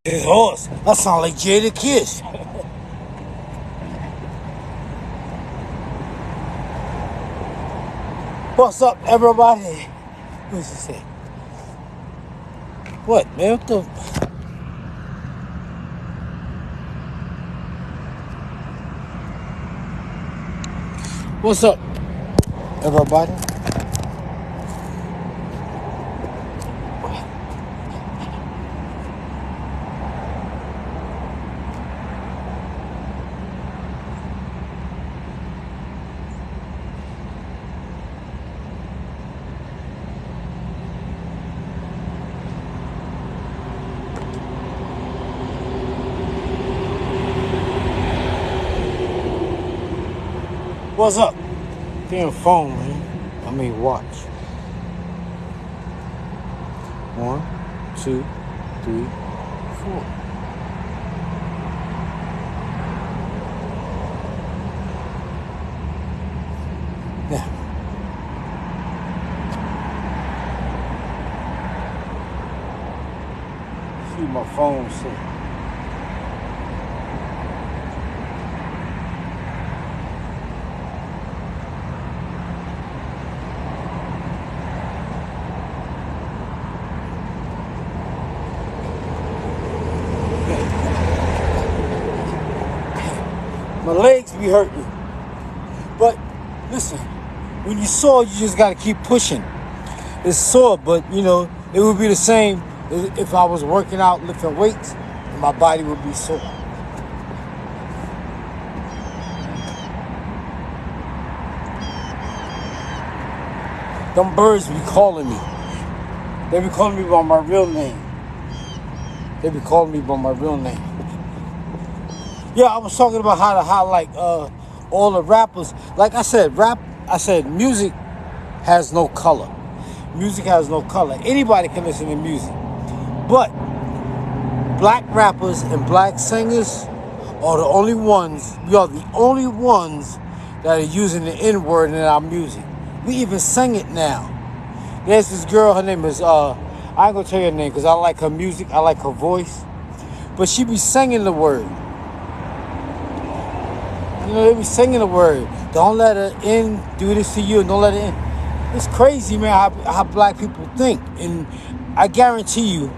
His horse. That sound like Jada Kiss. What's up, everybody? What's he say? What, man? What the? What's up, everybody? What's up? Damn phone, man. I mean, watch. 1, 2, 3, 4. Now, see my phone say. My legs be hurting. But listen, when you sore, you just gotta keep pushing. It's sore, but you know, it would be the same if I was working out, lifting weights, and my body would be sore. Them birds be calling me. They be calling me by my real name. They be calling me by my real name. Yeah, I was talking about how like all the rappers, like I said, music has no color. Music has no color. Anybody can listen to music. But black rappers and black singers are the only ones, we are the only ones that are using the N-word in our music. We even sing it now. There's this girl, her name is, I ain't gonna tell you her name because I like her music, I like her voice. But she be singing the word. You know, they be singing the word. Don't let her in, do this to you, and don't let her in. It's crazy, man, how black people think. And I guarantee you,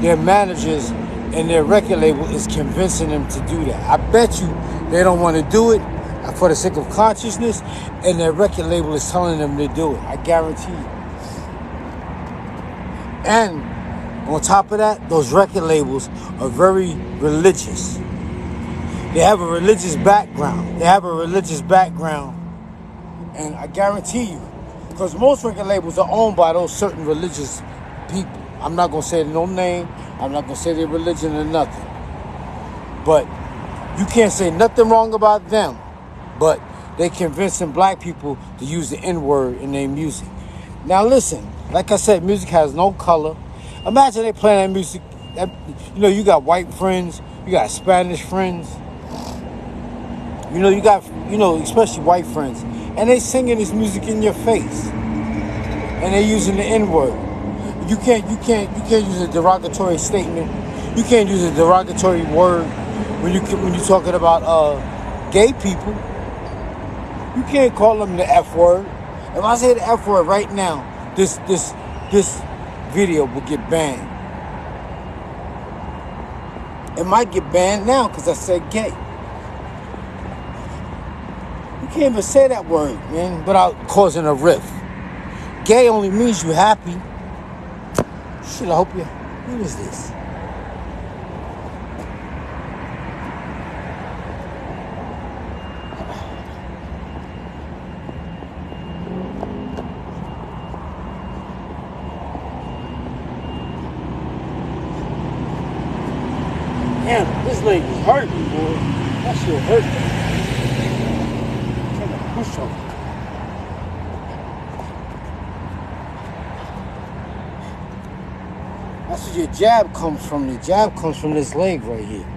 their managers and their record label is convincing them to do that. I bet you they don't want to do it for the sake of consciousness, and their record label is telling them to do it. I guarantee you. And on top of that, those record labels are very religious. They have a religious background. And I guarantee you, because most record labels are owned by those certain religious people. I'm not going to say no name. I'm not going to say their religion or nothing. But you can't say nothing wrong about them. But they convincing black people to use the N-word in their music. Now listen, like I said, music has no color. Imagine they playing that music. You know, you got white friends. You got Spanish friends. You know, you got, especially white friends. And they singing this music in your face. And they using the N-word. You can't use a derogatory statement. You can't use a derogatory word when you're talking about gay people. You can't call them the F word. If I say the F word right now, this video will get banned. It might get banned now because I said gay. You can't even say that word, man, without causing a rift. Gay only means you happy. Shit, I hope you... What is this? Damn, this leg is hurting, boy. That shit hurt. Take a push over. That's where your jab comes from. The jab comes from this leg right here.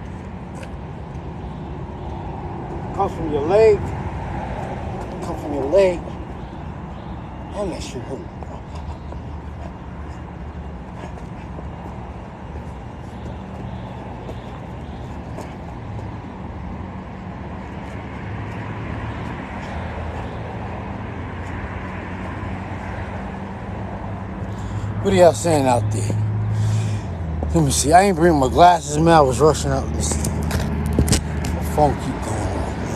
It comes from your leg. It comes from your leg. And that shit hurt. What are y'all saying out there? Let me see. I ain't bring my glasses, man. I was rushing out. Let me see. The phone keep going on, man.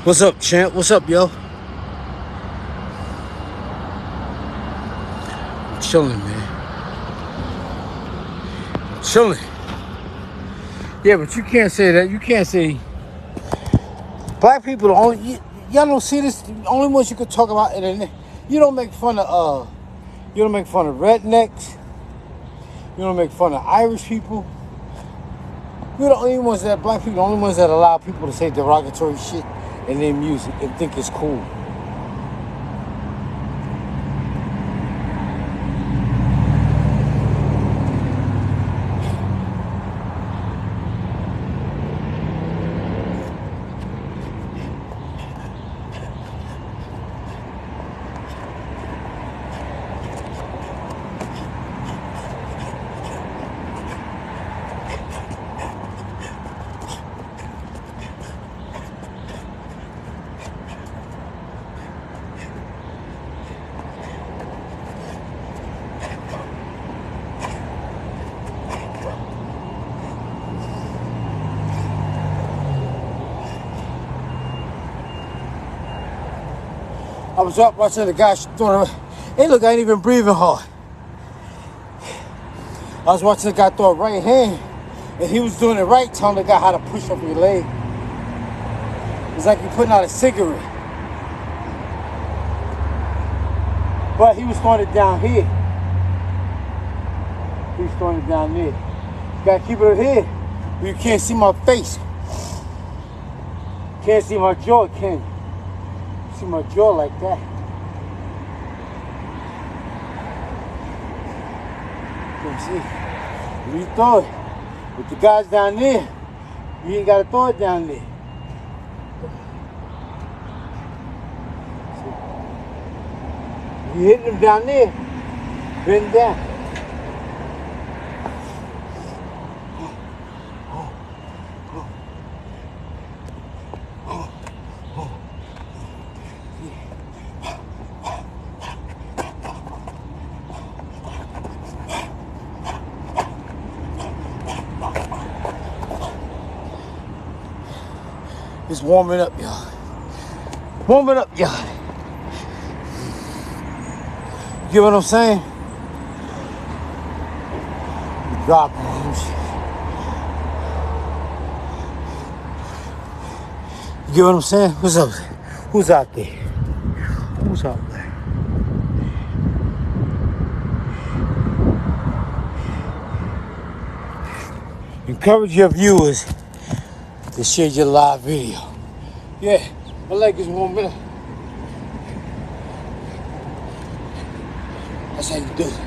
What's up, champ? What's up, yo? I'm chilling, man. Chilling. Yeah, but you can't say that. You can't say black people are only. Y'all don't see this. The only ones you could talk about it. You don't make fun of. You don't make fun of rednecks. You don't make fun of Irish people. We're the only ones that black people. The only ones that allow people to say derogatory shit in their music and think it's cool. I was up watching the guy throwing. Hey, look, I ain't even breathing hard. I was watching the guy throw a right hand, and he was doing it right, telling the guy how to push up your leg. It's like you're putting out a cigarette. But he was throwing it down here. He was throwing it down there. You gotta keep it here. You can't see my face. Can't see my jaw, can you? See my jaw like that. You can see. When you throw it, with the guys down there, you ain't gotta throw it down there. See? You hit them down there, bend down. It's warming up, y'all. Warming up, y'all. You get what I'm saying? Dropping some shit. You get what I'm saying? What's up? Who's out there? Who's out there? Encourage your viewers to share your live video. Yeah, my leg is warming up. That's how you do it.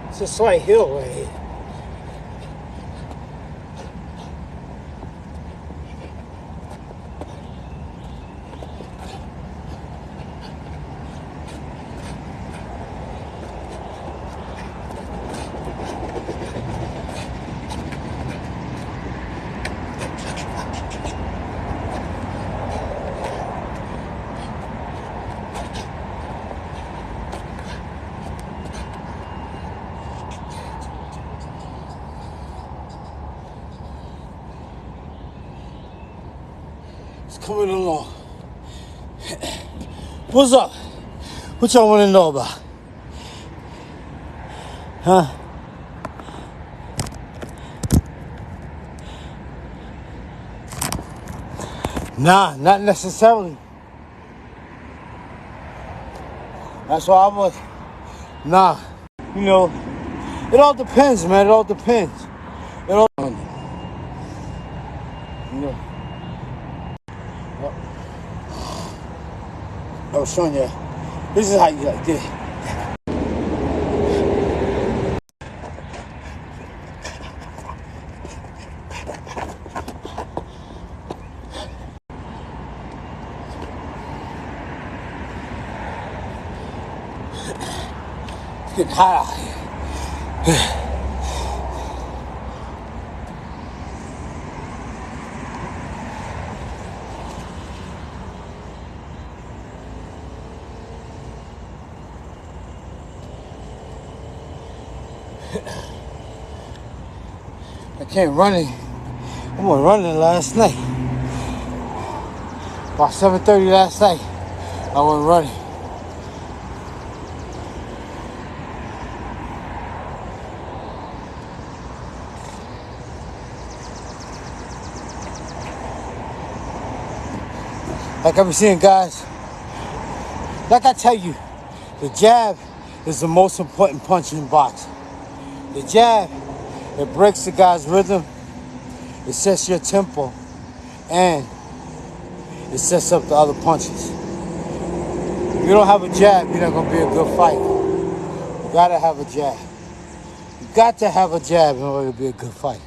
It's a slight hill right here. Coming along. What's up? What y'all want to know about? Huh? Nah, not necessarily. That's why I was. Nah. You know, it all depends, man. It all depends. It all. You know. I was showing you. This is how you like this. It's getting hot out here. I can't run it. I went running last night. About 7:30 last night, I went running. Like I be seeing guys, like I tell you, the jab is the most important punch in boxing. The jab, it breaks the guy's rhythm, it sets your tempo, and it sets up the other punches. If you don't have a jab, you're not going to be a good fighter. You got to have a jab. You got to have a jab in order to be a good fighter.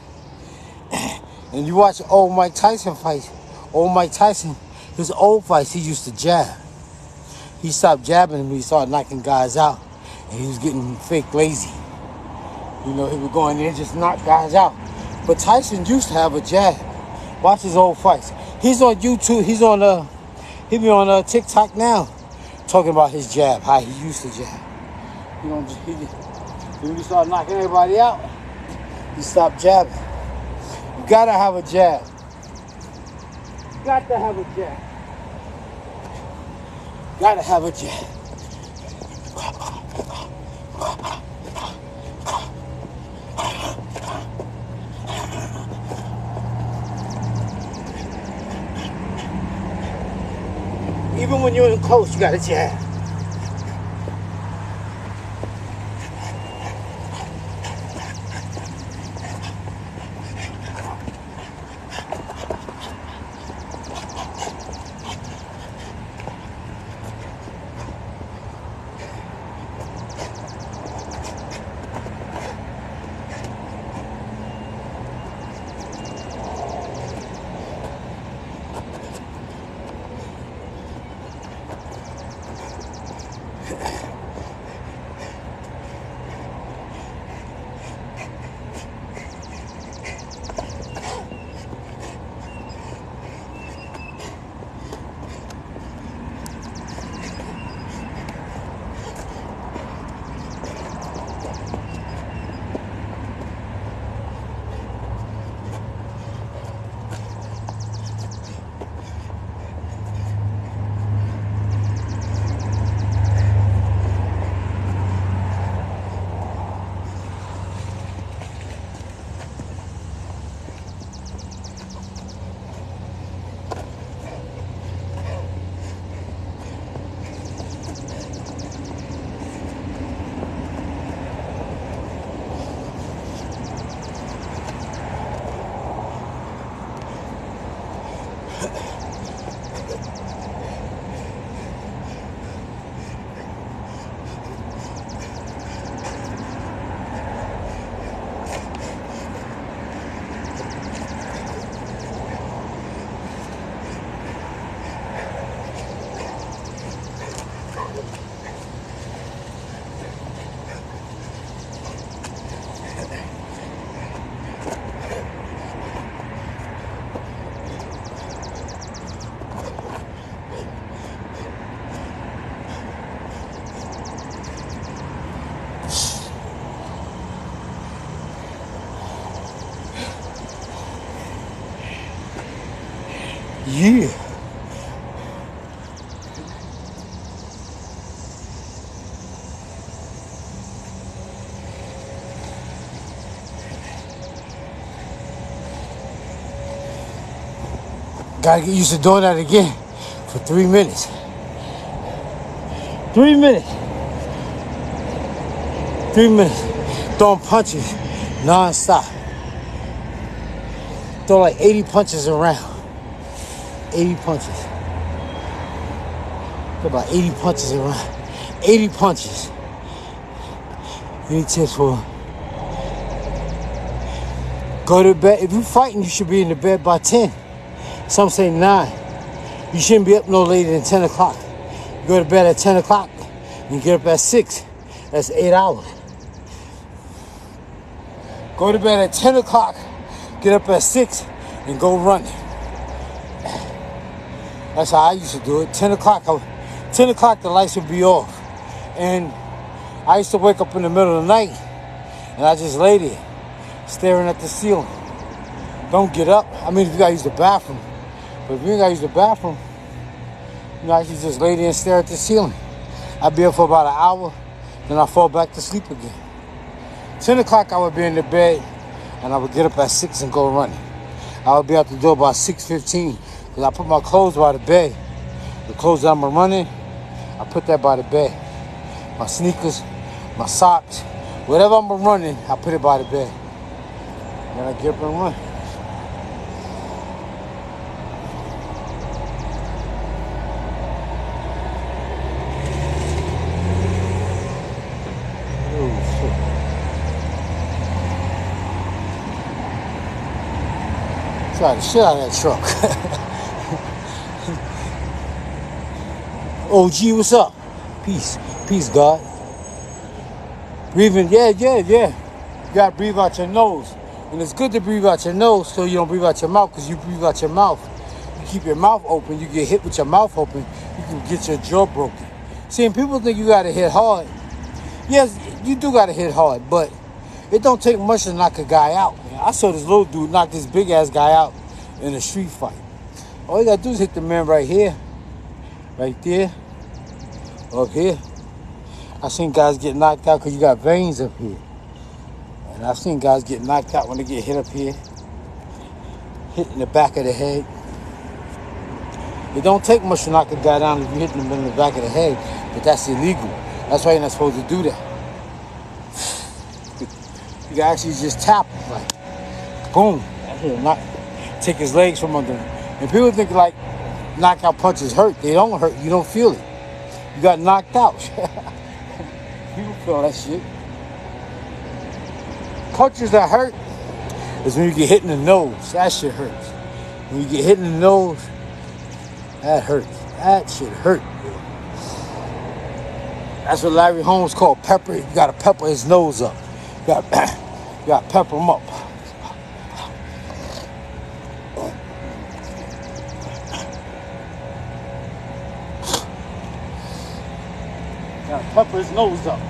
And you watch old Mike Tyson fights. Old Mike Tyson, his old fights, he used to jab. He stopped jabbing and he started knocking guys out. And he was getting fake lazy. You know, he would go in there and just knock guys out. But Tyson used to have a jab. Watch his old fights. He's on YouTube. He be on TikTok now, talking about his jab, how he used to jab. You know, when he started knocking everybody out, he stopped jabbing. You gotta have a jab. You got to have a jab. Gotta have a jab. Even when you're in close, you got a jab. Yeah. Gotta get used to doing that again for 3 minutes. 3 minutes. 3 minutes. Throwing punches non-stop. Throw like 80 punches around. 80 punches. Throw about 80 punches around. 80 punches. Any tips for go to bed? If you're fighting, you should be in the bed by 10. Some say 9. You shouldn't be up no later than 10 o'clock. You go to bed at 10 o'clock and get up at 6. That's 8 hours. Go to bed at 10 o'clock, get up at 6, and go running. That's how I used to do it. 10 o'clock, 10 o'clock the lights would be off. And I used to wake up in the middle of the night, and I just lay there, staring at the ceiling. Don't get up. I mean, if you gotta use the bathroom. But if you ain't gotta use the bathroom, I should just lay there and stare at the ceiling. I'd be up for about an hour, then I fall back to sleep again. 10 o'clock I would be in the bed, and I would get up at 6 and go running. I would be out the door about 6:15, because I put my clothes by the bed. The clothes that I'm running, I put that by the bed. My sneakers, my socks, whatever I'm running, I put it by the bed. Then I get up and run. Try the shit out of that truck. OG, what's up? Peace. Peace, God. Breathing, yeah. You gotta breathe out your nose. And it's good to breathe out your nose so you don't breathe out your mouth, because you breathe out your mouth. You keep your mouth open, you get hit with your mouth open, you can get your jaw broken. See, and people think you gotta hit hard. Yes, you do gotta hit hard, but it don't take much to knock a guy out. Man. I saw this little dude knock this big ass guy out in a street fight. All you gotta do is hit the man right here, right there, up here. I seen guys get knocked out because you got veins up here. And I've seen guys get knocked out when they get hit up here, hit in the back of the head. It don't take much to knock a guy down if you hit him in the back of the head, but that's illegal. That's why you're not supposed to do that. You can actually just tap him, like, boom. Take his legs from under him. And people think like knockout punches hurt. They don't hurt. You don't feel it. You got knocked out. People feel that shit. Punches that hurt is when you get hit in the nose. That shit hurts. When you get hit in the nose, that hurts. That shit hurt. That's what Larry Holmes called pepper. You gotta pepper his nose up. You gotta pepper him up. You gotta pepper his nose up.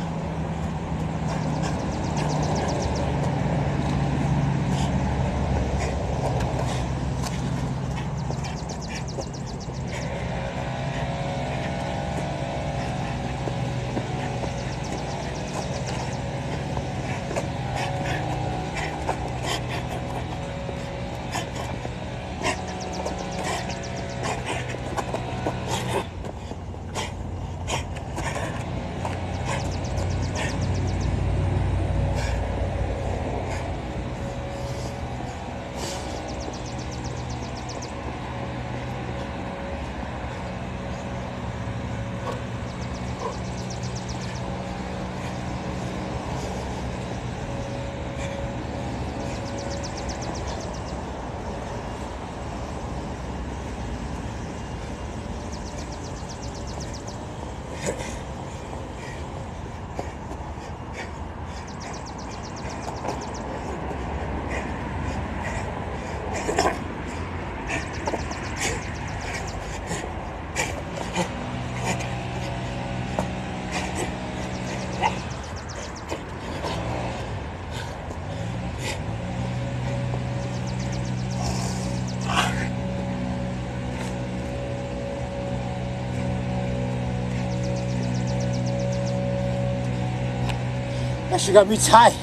That shit got me tight.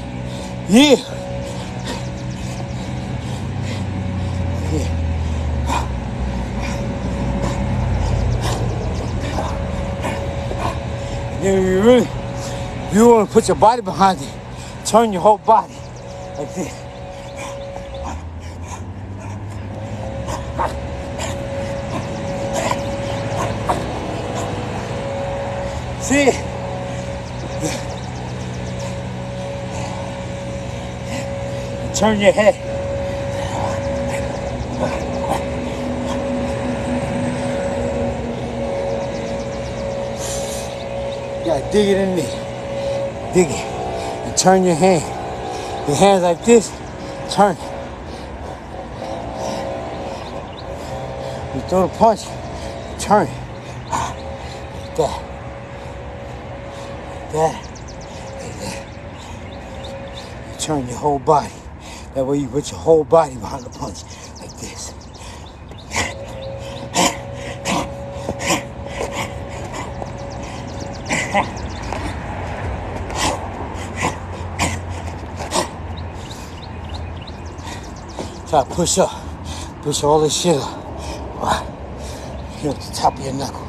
Yeah. You want to put your body behind it, turn your whole body like this. See? Turn your head. You gotta dig it in there. dig it, and turn your hand. Your hands like this, turn it. You throw the punch, turn it. Like that. Like that. Like that. You turn your whole body. That way you put your whole body behind the punch. Like this. Try to push up. Push all this shit up. Here at the top of your knuckle.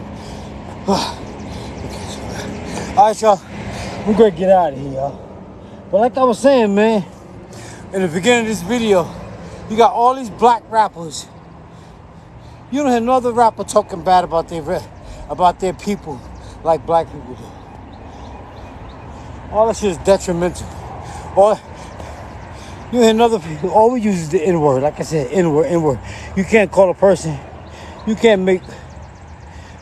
Alright, y'all. We're gonna get out of here, y'all. But like I was saying, man, in the beginning of this video, you got all these black rappers. You don't hear no other rapper talking bad about their people like black people do. All that shit is detrimental. You hear another people, all we use is the N-word. Like I said, N-word. You can't call a person, you can't make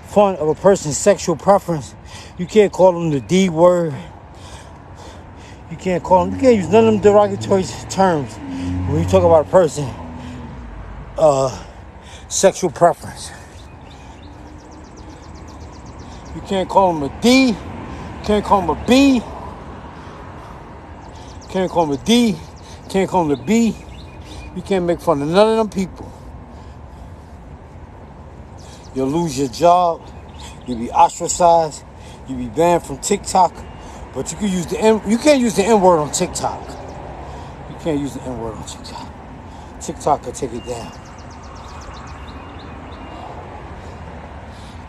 fun of a person's sexual preference. You can't call them the D word. You can't use none of them derogatory terms when you talk about a person sexual preference. You can't call them a D. You can't call them a B. You can't call them a D. Can't call them the B. You can't make fun of none of them people. You'll lose your job. You'll be ostracized. You'll be banned from TikTok. But you can use you can't use the N-word on TikTok. You can't use the N-word on TikTok. TikTok will take it down.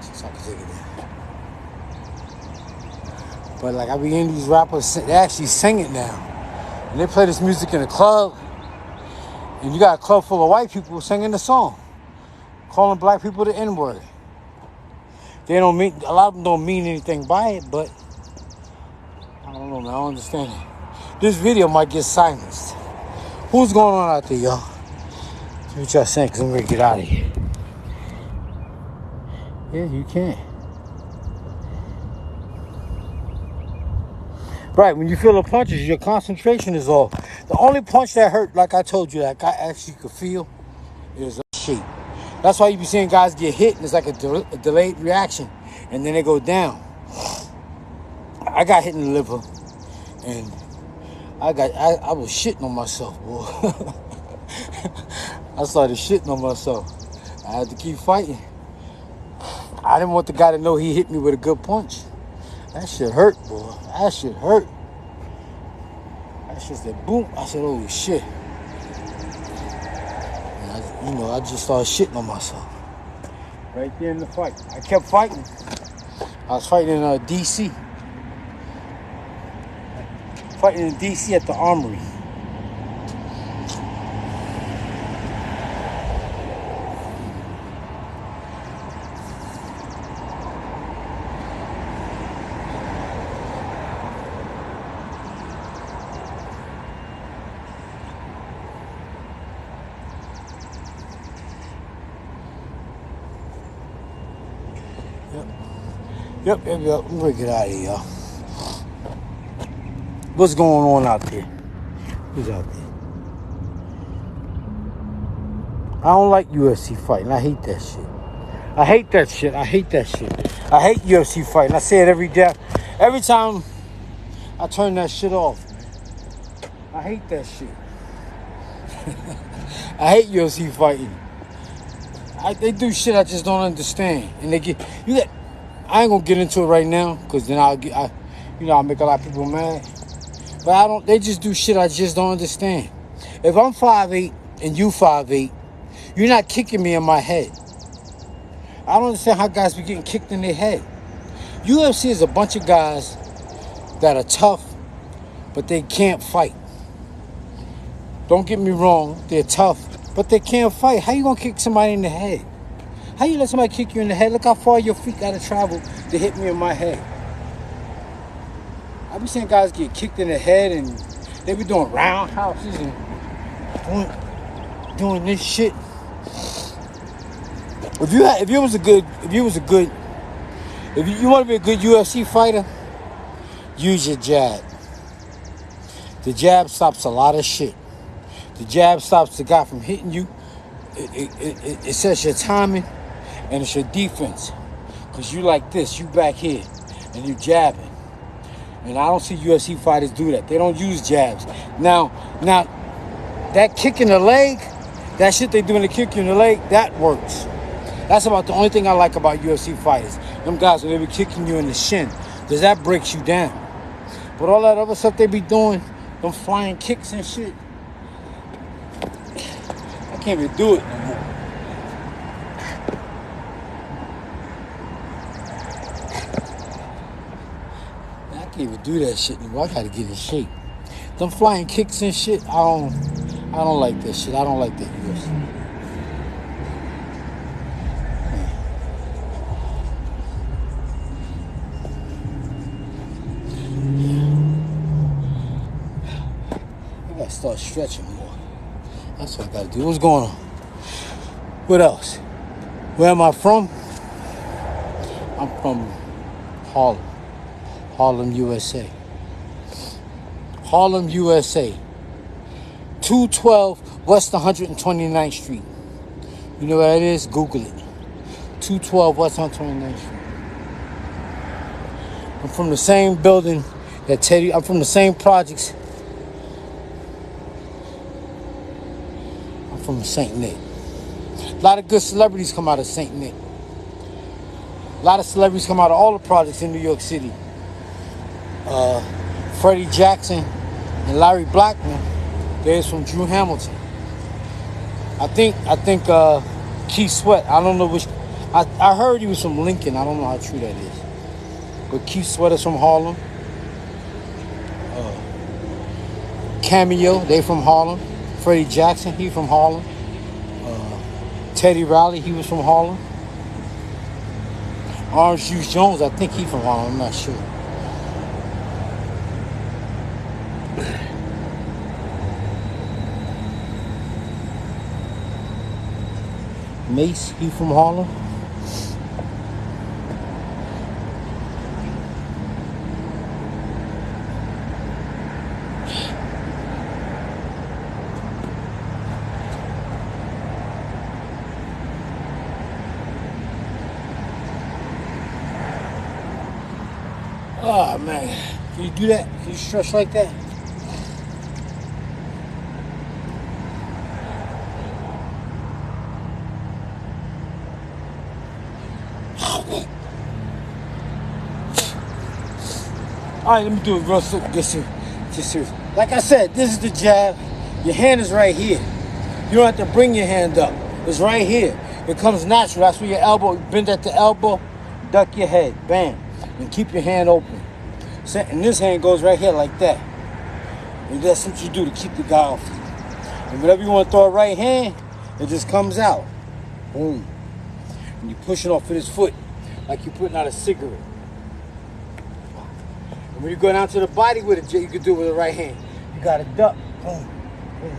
TikTok will take it down. But like I be hearing these rappers, they actually sing it now. And they play this music in a club, and you got a club full of white people singing the song, calling black people the N-word. A lot of them don't mean anything by it, but I don't know, man. I don't understand it. This video might get silenced. Who's going on out there, y'all? What y'all saying? Because I'm ready to get out of here. Yeah, you can. Right, when you feel the punches, your concentration is off. The only punch that hurt, like I told you, that I actually could feel, is a shape. That's why you be seeing guys get hit, and it's like a delayed reaction, and then they go down. I got hit in the liver, and I was shitting on myself, boy. I started shitting on myself. I had to keep fighting. I didn't want the guy to know he hit me with a good punch. That shit hurt, boy. That shit hurt. That shit said boom. I said, oh shit. And I just started shitting on myself. Right there in the fight. I kept fighting. I was fighting in D.C. Fighting in D.C. at the Armory. Yep. I'm gonna get out of here, y'all. What's going on out there? Who's out there? I don't like UFC fighting. I hate that shit. I hate UFC fighting. I say it every day. Every time I turn that shit off. I hate that shit. I hate UFC fighting. They do shit I just don't understand. And I ain't gonna get into it right now, because then I'll make a lot of people mad. But they just do shit I just don't understand. If I'm 5'8" and you 5'8", you're not kicking me in my head. I don't understand how guys be getting kicked in their head. UFC is a bunch of guys that are tough, but they can't fight. Don't get me wrong, they're tough, but they can't fight. How you gonna kick somebody in the head? How you let somebody kick you in the head? Look how far your feet gotta travel to hit me in my head. I be seeing guys get kicked in the head, and they be doing roundhouses and doing this shit. If you want to be a good UFC fighter, use your jab. The jab stops a lot of shit. The jab stops the guy from hitting you. It sets your timing, and it's your defense. Because you like this, you back here, and you jabbing. And I don't see UFC fighters do that. They don't use jabs. Now, that kick in the leg, that shit they do when they kick you in the leg, that works. That's about the only thing I like about UFC fighters. Them guys, when they be kicking you in the shin, because that breaks you down. But all that other stuff they be doing, them flying kicks and shit, I can't even do it no more. I can't even do that shit anymore. I gotta get in shape. Them flying kicks and shit, I don't like that shit. I don't like that UFC. I gotta start stretching more. That's what I gotta do. What's going on? What else? Where am I from? I'm from Harlem, USA. Harlem, USA. 212 West 129th Street. You know what that is? Google it. 212 West 129th Street. I'm from the same building that Teddy. I'm from the same projects. I'm from St. Nick. A lot of good celebrities come out of St. Nick. A lot of celebrities come out of all the projects in New York City. Freddie Jackson and Larry Blackman, they're from Drew Hamilton. I think Keith Sweat, I don't know which, I heard he was from Lincoln. I don't know how true that is. But Keith Sweat is from Harlem. Cameo, they from Harlem. Freddie Jackson, he from Harlem. Teddy Riley, he was from Harlem. Orange Juice Jones, I think he from Harlem, I'm not sure. Mace, he from Harlem. Oh man, can you do that? Can you stretch like that? All right, let me do it real slow. Just serious. Like I said, this is the jab. Your hand is right here. You don't have to bring your hand up. It's right here. It comes natural. That's where your elbow, bend at the elbow, duck your head, bam. And keep your hand open. And this hand goes right here like that. And that's what you do to keep the guy off you. And whenever you want to throw a right hand, it just comes out. Boom. And you push it off with his foot like you're putting out a cigarette. And when you go down to the body with it, you can do it with the right hand. You got to duck. Boom. Boom.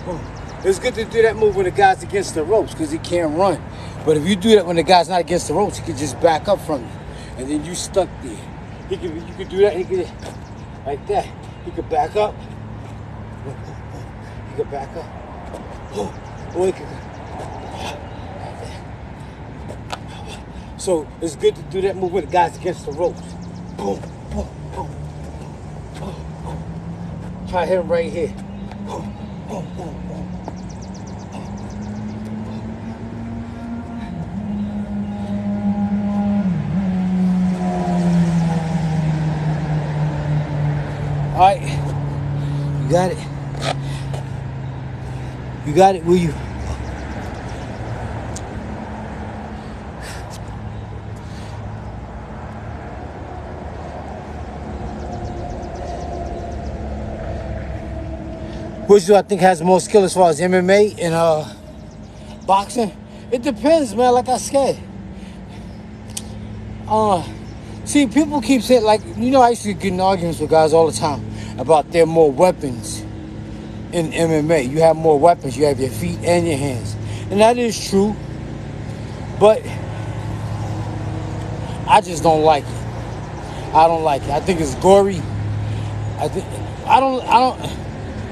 Boom. It's good to do that move when the guy's against the ropes because he can't run. But if you do that when the guy's not against the ropes, he can just back up from you. And then you stuck there. You could do that. He could, like that. He could back up. He could back up. Or he could. So it's good to do that move when the guy's against the ropes. Boom, boom, boom. Try to hit him right here. Boom, boom, boom, boom. All right, you got it. You got it, will you? Which do I think has more skill as far as MMA and boxing? It depends, man. Like I said. See, people keep saying, like, you know, I used to get in arguments with guys all the time about there are more weapons in MMA. You have more weapons. You have your feet and your hands. And that is true. But I just don't like it. I don't like it. I think it's gory. I think I don't I don't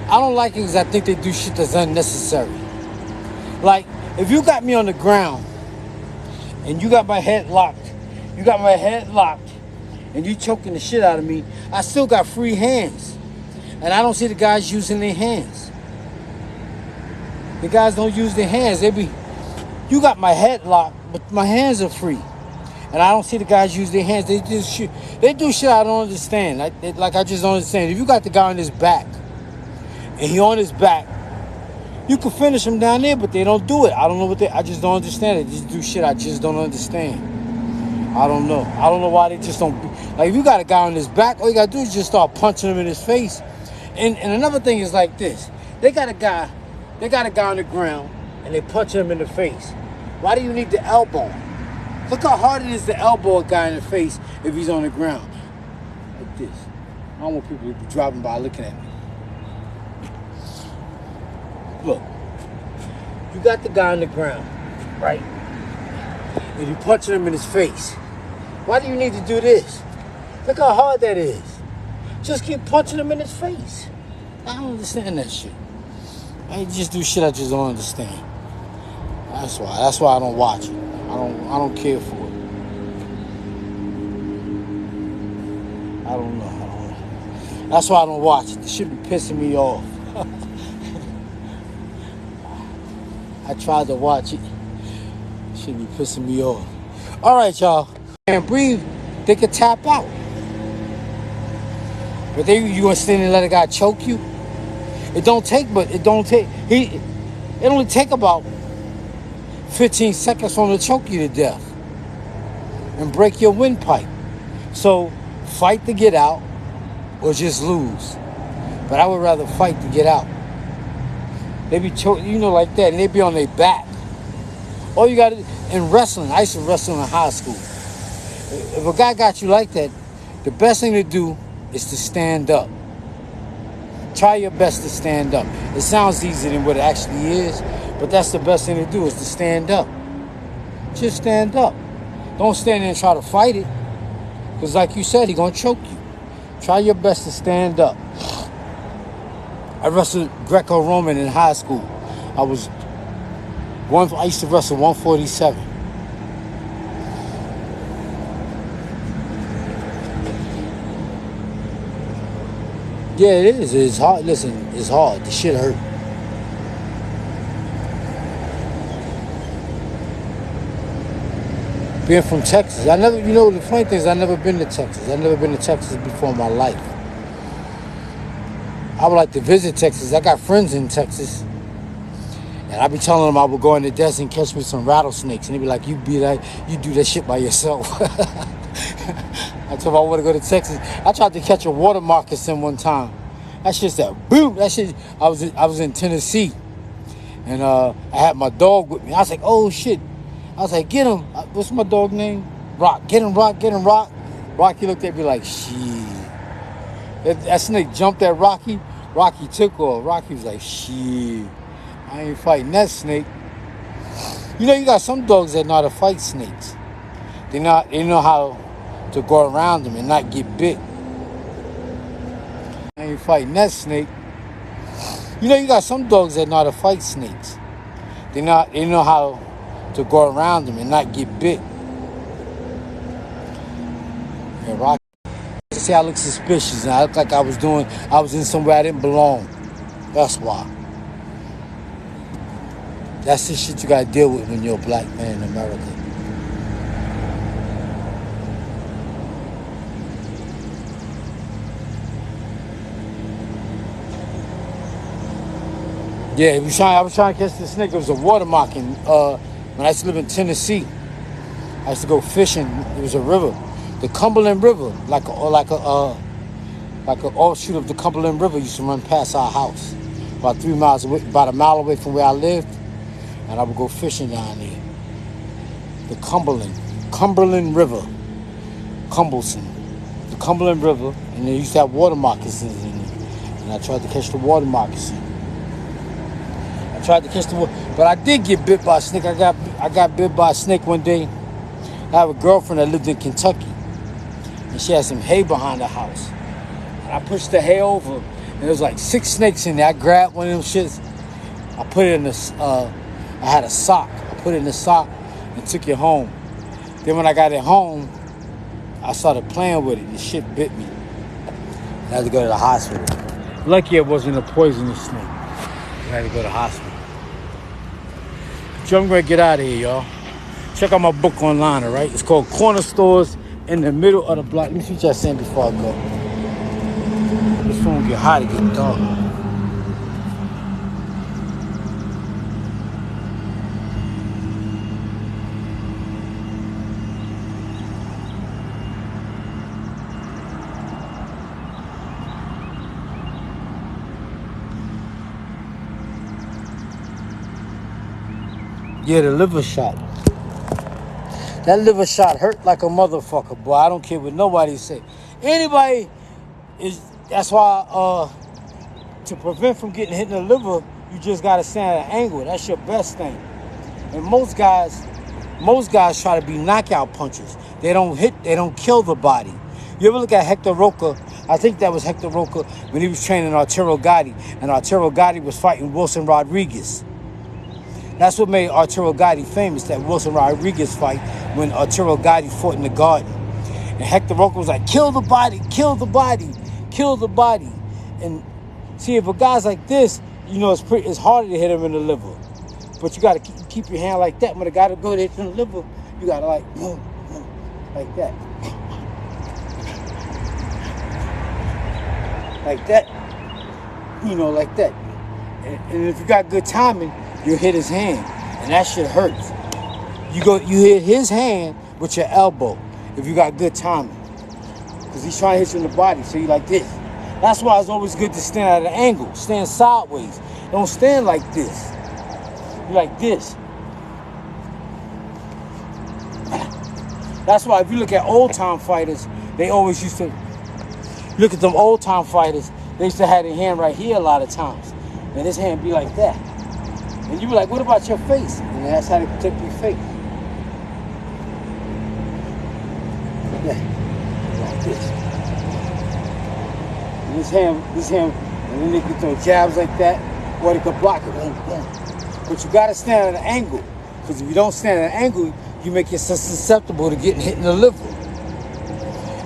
I don't like it because I think they do shit that's unnecessary. Like if you got me on the ground and you got my head locked, and you choking the shit out of me, I still got free hands. And I don't see the guys using their hands. The guys don't use their hands. You got my head locked, but my hands are free. And I don't see the guys use their hands. They do shit I don't understand. I just don't understand. If you got the guy on his back, and he on his back, you can finish him down there, but they don't do it. I don't know I just don't understand it. They just do shit I just don't understand. I don't know. I don't know why they just don't. Like, if you got a guy on his back, all you got to do is just start punching him in his face. And another thing is like this. They got a guy on the ground, and they punch him in the face. Why do you need the elbow? Look how hard it is to elbow a guy in the face if he's on the ground. Like this. I don't want people to be driving by looking at me. Look. You got the guy on the ground, right? And you punching him in his face. Why do you need to do this? Look how hard that is. Just keep punching him in his face. I don't understand that shit. I just do shit I just don't understand. That's why I don't watch it. I don't care for it. I don't know. That's why I don't watch it. It should be pissing me off. I tried to watch it. It should be pissing me off. All right, y'all. Can't breathe. They could tap out. But you gonna stand and let a guy choke you? It only take about 15 seconds for him to choke you to death and break your windpipe. So fight to get out or just lose. But I would rather fight to get out. They be choking, like that, and they be on their back. All you gotta do, in wrestling, I used to wrestle in high school. If a guy got you like that, the best thing to do is to stand up. Try your best to stand up. It sounds easier than what it actually is, but that's the best thing to do is to stand up. Just stand up. Don't stand there and try to fight it. Because like you said, he's going to choke you. Try your best to stand up. I wrestled Greco-Roman in high school. I used to wrestle 147. Yeah, it is. It's hard. Listen, it's hard. The shit hurt. Being from Texas, the funny thing is I never been to Texas. I've never been to Texas before in my life. I would like to visit Texas. I got friends in Texas. And I be telling them I would go in the desert and catch me some rattlesnakes. And they be like, you do that shit by yourself. I told them I want to go to Texas. I tried to catch a water moccasin one time. That shit said, boom. That shit, I was in Tennessee. And I had my dog with me. I was like, oh shit. I was like, get him. What's my dog name? Rock. Get him, Rock. Get him, Rock. Rocky looked at me like, shit. That snake jumped at Rocky. Rocky took off. Rocky was like, shit. I ain't fighting that snake. You got some dogs that know how to fight snakes. They know how to go around them and not get bit. I ain't fighting that snake. You got some dogs that know how to fight snakes. They know how to go around them and not get bit. And Rocky, see, I look suspicious and I look like I was in somewhere I didn't belong. That's why. That's the shit you gotta deal with when you're a black man in America. Yeah, I was trying to catch the snake. It was a water mocking. When I used to live in Tennessee, I used to go fishing. It was a river, the Cumberland River, like an offshoot of the Cumberland River used to run past our house, about 3 miles away, about a mile away from where I lived, and I would go fishing down there. The Cumberland River, the Cumberland River, and they used to have water moccasins in it, and I tried to catch the water moccasin. But I did get bit by a snake. I got bit by a snake one day. I have a girlfriend that lived in Kentucky. and she had some hay behind the house. And I pushed the hay over, and there was like 6 snakes in there. I grabbed one of them shits. I put it in I had a sock. I put it in the sock and took it home. Then when I got it home, I started playing with it. The shit bit me. I had to go to the hospital. Lucky it wasn't a poisonous snake. I had to go to the hospital. So I'm going to get out of here, y'all. Check out my book online, all right? It's called Corner Stores in the Middle of the Block. Let me see what y'all saying before I go. This phone get hot, it get dark. Yeah, the liver shot. That liver shot hurt like a motherfucker, boy. I don't care what nobody say. Anybody is. That's why to prevent from getting hit in the liver, you just gotta stand at an angle. That's your best thing. And most guys try to be knockout punchers. They don't hit. They don't kill the body. You ever look at Hector Roca? I think that was Hector Roca when he was training Arturo Gatti, and Arturo Gatti was fighting Wilson Rodriguez. That's what made Arturo Gatti famous, that Wilson Rodriguez fight when Arturo Gatti fought in the Garden. And Hector Roca was like, kill the body, kill the body, kill the body. And see, if a guy's like this, you know, it's harder to hit him in the liver. But you got to keep your hand like that. When a guy to go to hit in the liver, you got to like that. Like that. You know, like that. And if you got good timing, you hit his hand, and that shit hurts. You hit his hand with your elbow if you got good timing, because he's trying to hit you in the body. So you like this. That's why it's always good to stand at an angle, stand sideways. Don't stand like this. You like this. That's why if you look at old time fighters, they always used to look at them old time fighters. They used to have their hand right here a lot of times, and his hand be like that. And you be like, what about your face? And that's how they protect your face. Yeah, like this. And this hand, and then they can throw jabs like that, or they could block it. But you gotta stand at an angle, because if you don't stand at an angle, you make yourself susceptible to getting hit in the liver.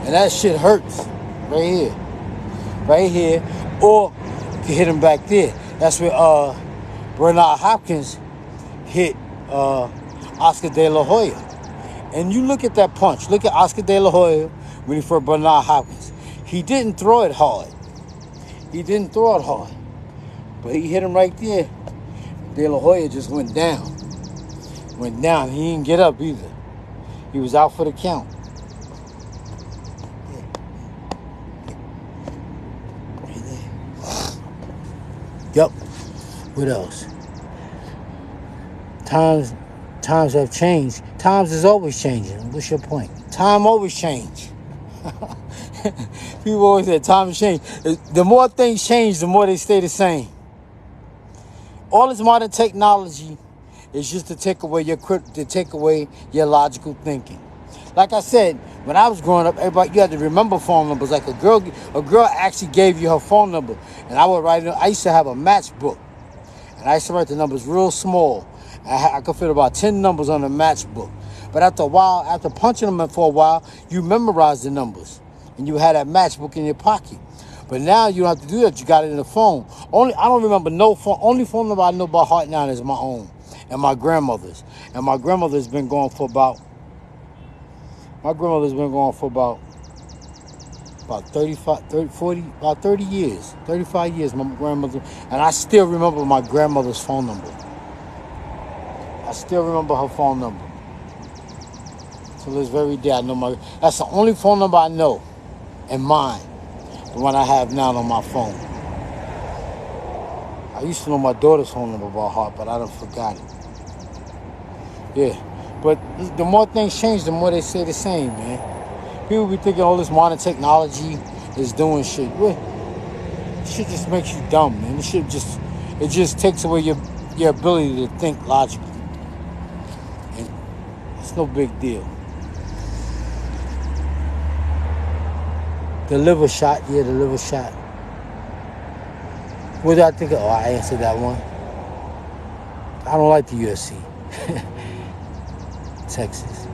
And that shit hurts, right here, or you can hit him back there. That's where Bernard Hopkins hit Oscar De La Hoya. And you look at that punch. Look at Oscar De La Hoya when he fought Bernard Hopkins. He didn't throw it hard. But he hit him right there. De La Hoya just went down. He didn't get up either. He was out for the count. Right there. Yep. What else? Times have changed. Times is always changing. What's your point? Time always change. People always say time has changed. The more things change, the more they stay the same. All this modern technology is just to take away your logical thinking. Like I said, when I was growing up, everybody, you had to remember phone numbers. Like a girl actually gave you her phone number, and I would write it. I used to have a matchbook. And I used to write the numbers real small. I could fit about 10 numbers on a matchbook. But after a while, after punching them in for a while, you memorize the numbers. And you had that matchbook in your pocket. But now you don't have to do that. You got it in the phone. I don't remember no phone. Only phone number I know by heart now is my own and my grandmother's. And my grandmother's been going for about 30 years, 35 years, my grandmother, and I still remember my grandmother's phone number. I still remember her phone number. To this very day, I know that's the only phone number I know, and mine, the one I have now on my phone. I used to know my daughter's phone number by heart, but I done forgot it. Yeah, but the more things change, the more they stay the same, man. People be thinking all this modern technology is doing shit. Shit just makes you dumb, man. It just takes away your ability to think logically. And it's no big deal. The liver shot, yeah, the liver shot. What did I think of? Oh, I answered that one. I don't like the UFC. Texas.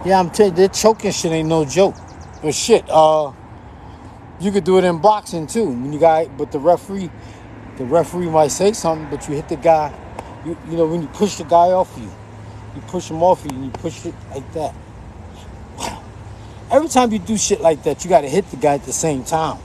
Yeah, I'm telling you, that choking shit ain't no joke. But shit, you could do it in boxing too. When you but the referee might say something, but you hit the guy. You know, when you push the guy off you push him off you, and you push it like that. Every time you do shit like that, you gotta hit the guy at the same time.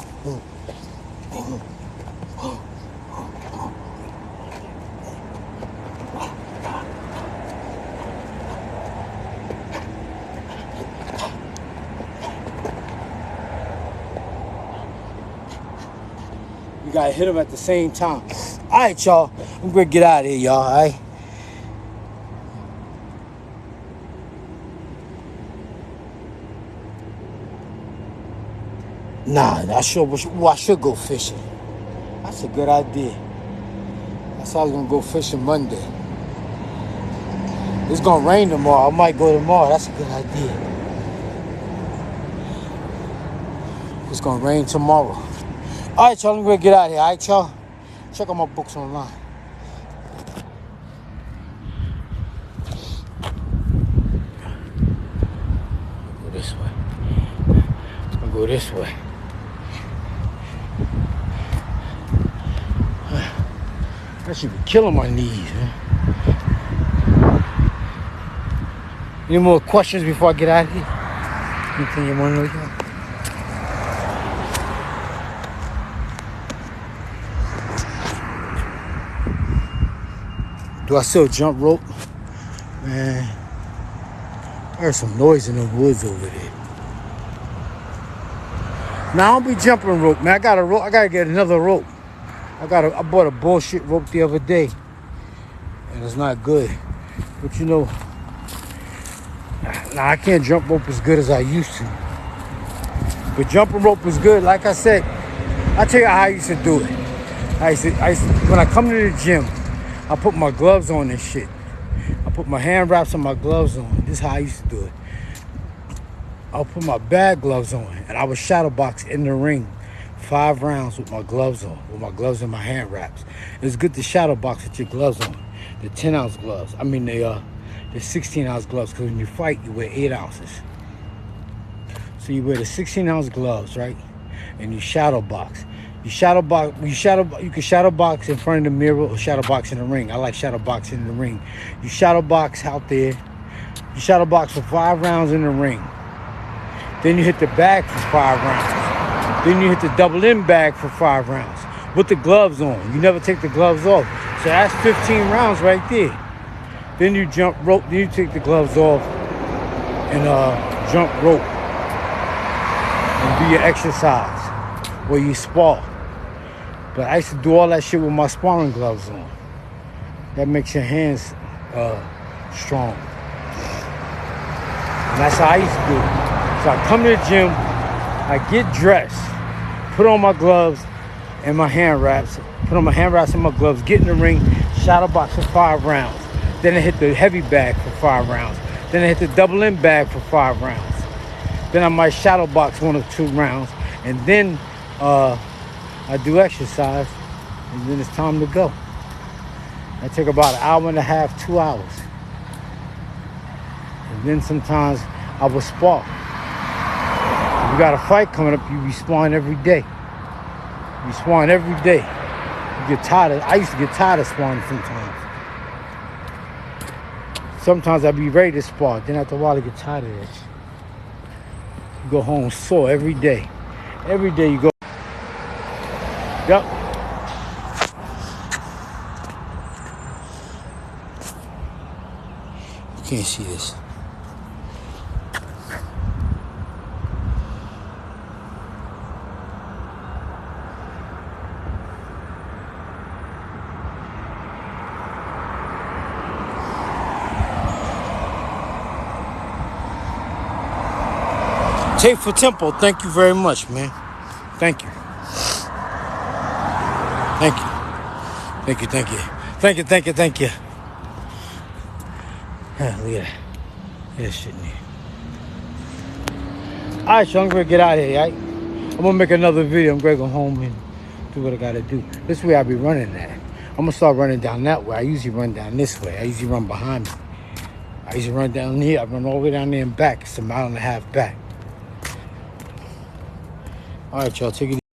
You gotta hit him at the same time. All right, y'all. I'm gonna get out of here, y'all. All right. Nah, I should go fishing. That's a good idea. That's how I was gonna go fishing Monday. It's gonna rain tomorrow. I might go tomorrow. That's a good idea. It's gonna rain tomorrow. All right, y'all. I'm gonna get out of here. All right, y'all. Check out my books online. Go this way. I'll go this way. That should be killing my knees, man. Any more questions before I get out of here? Anything you want to know? Do I still jump rope? Man, I heard some noise in the woods over there. Now I don't be jumping rope, man. I got a rope. I gotta get another rope. I bought a bullshit rope the other day, and it's not good. But you know, now I can't jump rope as good as I used to. But jumping rope is good. Like I said, I'll tell you how I used to do it. When I come to the gym, I put my gloves on and shit. I put my hand wraps and my gloves on. This is how I used to do it. I'll put my bag gloves on, and I would shadow box in the ring 5 rounds with my gloves on, with my gloves and my hand wraps. It's good to shadow box with your gloves on. The 10-ounce gloves. I mean, the 16-ounce gloves, because when you fight, you wear 8 ounces. So you wear the 16-ounce gloves, right? And you shadow box. You can shadow box in front of the mirror or shadow box in the ring. I like shadow boxing in the ring. You shadow box out there. You shadow box for 5 rounds in the ring. Then you hit the bag for 5 rounds. Then you hit the double in bag for 5 rounds with the gloves on. You never take the gloves off. So that's 15 rounds right there. Then you jump rope. Then you take the gloves off and jump rope and do your exercise where you spar. But I used to do all that shit with my sparring gloves on. That makes your hands strong. And that's how I used to do it. So I come to the gym, I get dressed, put on my gloves and my hand wraps, and my gloves, get in the ring, shadow box for 5 rounds. Then I hit the heavy bag for 5 rounds. Then I hit the double in bag for 5 rounds. Then I might shadow box 1 or 2 rounds. And then I do exercise, and then it's time to go. I take about 1.5 hours, 2 hours. And then sometimes I will spar. If you got a fight coming up, you be sparring every day. You sparring every day. You get tired I used to get tired of sparring sometimes. Sometimes I'd be ready to spar. Then after a while I get tired of it. You go home sore every day. Every day you go. Yep. You can't see this. Tape for Tempo, thank you very much, man. Thank you. Thank you. Thank you, thank you. Thank you, thank you, thank you. Look at that. Look at that shit in here. Alright, y'all, I'm gonna get out of here, right? I'm gonna make another video. I'm gonna go home and do what I gotta do. This way I be running at. I'm gonna start running down that way. I usually run down this way. I usually run behind me. I usually run down here. I run all the way down there and back. It's a mile and a half back. Alright, y'all, take it easy.